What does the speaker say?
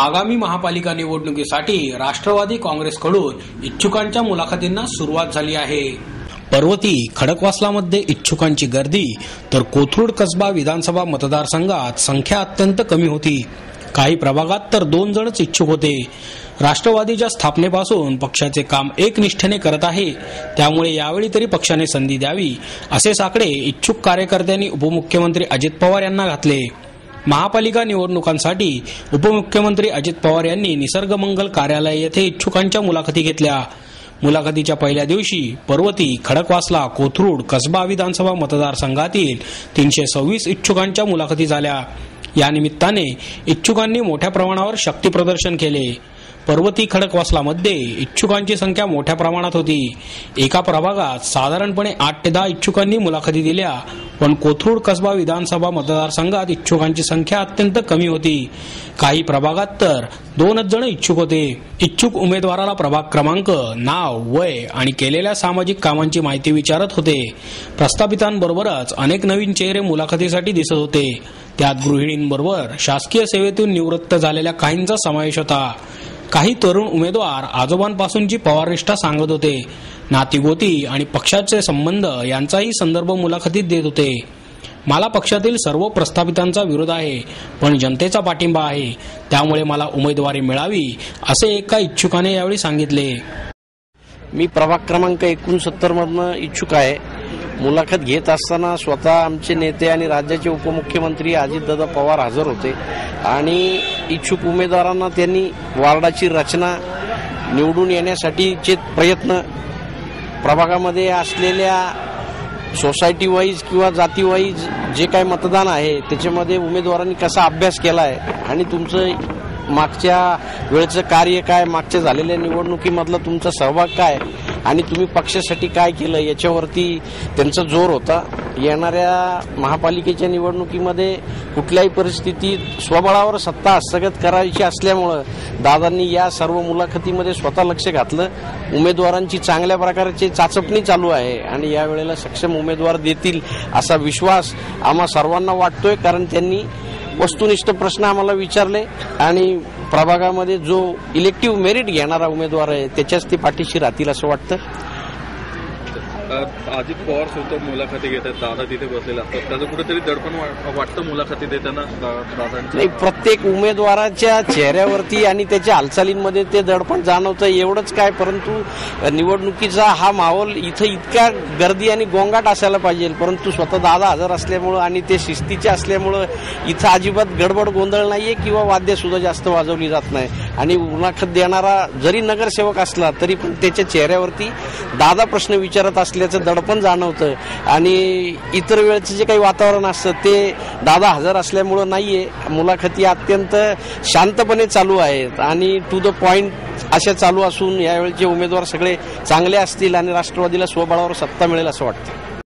आगामी महापालिका निवडणुकीसाठी राष्ट्रवादी काँग्रेसकडून इच्छुकांच्या मुलाखतींना सुरुवात झाली आहे। पर्वती खडकवासलामध्ये इच्छुकांची गर्दी, तर कोथरूड कसबा विधानसभा मतदारसंघात संख्या अत्यंत कमी होती। काही प्रभागात तर 2 जणच इच्छुक होते। राष्ट्रवादीच्या स्थापनेपासून पक्षाचे काम एकनिष्ठेने करत आहे, त्यामुळे यावेळी तरी पक्षाने संधी द्यावी असे साकडे इच्छुक कार्यकर्त्यांनी उपमुख्यमंत्री अजित पवार यांना घातले। महापालिका निवडणुकांसाठी उपमुख्यमंत्री अजित पवार यांनी निसर्गमंगल कार्यालय येथे इच्छुकांच्या मुलाखती घेतल्या। मुलाखतीच्या पहिल्या दिवशी पर्वती, खडकवासला, कोथरूड, कसबा विधानसभा मतदारसंघातील 326 इच्छुकांच्या मुलाखती झाल्या। या निमित्ताने इच्छुकांनी मोठ्या प्रमाणावर शक्ती प्रदर्शन केले। पर्वती खडकवासलामध्ये इच्छुकांची संख्या मोठ्या प्रमाणात होती। एका प्रभागात साधारणपणे 8 ते 10 इच्छुकांनी मुलाखती दिल्या, पण कोथरूड कसबा विधानसभा मतदारसंघात इच्छुकांची संख्या अत्यंत कमी होती। काही प्रभागात तर 2च जण इच्छुक होते। इच्छुक उमेदवाराला प्रभाग क्रमांक, नाव, वय आणि केलेल्या सामाजिक कामांची माहिती विचारत होते। प्रस्थापितांबरोबरच अनेक नवीन चेहरे मुलाखतीसाठी दिसत होते। त्यात गृहिणींबरोबर शासकीय सेवेतून निवृत्त झालेल्या काहींचा समावेश होता। काही तरुण उमेदवार आजोबांपासूनची पवारनिष्ठा सांगत होते। नातीगोती आणि पक्षाचे संबंध यांचाही संदर्भ मुलाखतीत देत होते। मला पक्षातील सर्व प्रस्थापितांचा विरोध आहे, पण जनतेचा पाठिंबा आहे, त्यामुळे मला उमेदवारी मिळावी असे एका इच्छुकाने यावेळी सांगितले। मी प्रभाग क्रमांक 69 मधनं इच्छुक आहे। मुलाखत घेत असताना स्वतः आमचे नेते आणि राज्याचे उपमुख्यमंत्री अजितदादा पवार हजर होते आणि इच्छुक उमेदवारांना त्यांनी वार्डाची रचना, निवडून येण्यासाठीचे प्रयत्न, प्रभागामध्ये असलेल्या सोसायटी वाईज किंवा जाती वाईज जे काही मतदान आहे त्याच्यामध्ये उमेदवारांनी कसा अभ्यास केला आहे आणि तुमचं मागच्या वेळचं कार्य काय, मागच्या झालेल्या निवडणुकीमधला तुमचा सहभाग काय आणि तुम्ही पक्षासाठी काय केलं याच्यावरती त्यांचा जोर होता। येणाऱ्या महापालिकेच्या निवडणुकीमध्ये कुठल्याही परिस्थितीत स्वबळावर सत्ता हस्तगत करायची असल्यामुळं दादांनी या सर्व मुलाखतीमध्ये स्वतः लक्ष घातलं। उमेदवारांची चांगल्या प्रकारची चाचपणी चालू आहे आणि यावेळेला सक्षम उमेदवार देतील असा विश्वास आम्हा सर्वांना वाटतोय, कारण त्यांनी वस्तुनिष्ठ प्रश्न आम्हाला विचारले आणि प्रभागामध्ये जो इलेक्टिव्ह मेरिट घेणारा उमेदवार आहे त्याच्याच ते पाठीशी राहतील असं वाटतं। अजित पवार स्वतः मुलाखती घेतात, दादा तिथे बसलेले असतात, त्याचं कुठेतरी दडपण वाटतं मुलाखती देताना नाही, प्रत्येक उमेदवाराच्या चेहऱ्यावरती आणि त्याच्या हालचालींमध्ये ते दडपण जाणवतं एवढंच काय, परंतु निवडणुकीचा हा माहोल इथं इतका गर्दी आणि गोंगाट असायला पाहिजे, परंतु स्वतः दादा हजर असल्यामुळं आणि ते शिस्तीचे असल्यामुळं इथं अजिबात गडबड गोंधळ नाहीये किंवा वाद्य सुद्धा जास्त वाजवली जात नाही। आणि मुलाखत देणारा जरी नगरसेवक असला तरी पण त्याच्या चेहऱ्यावरती दादा प्रश्न विचारत असल्याचं दडपण जाणवतं आणि इतर वेळेचं जे काही वातावरण असतं ते दादा हजर असल्यामुळं नाहीये। मुलाखती अत्यंत शांतपणे चालू आहेत आणि टू द पॉइंट अशा चालू असून यावेळेचे उमेदवार सगळे चांगले असतील आणि राष्ट्रवादीला स्वबळावर सत्ता मिळेल असं वाटतं।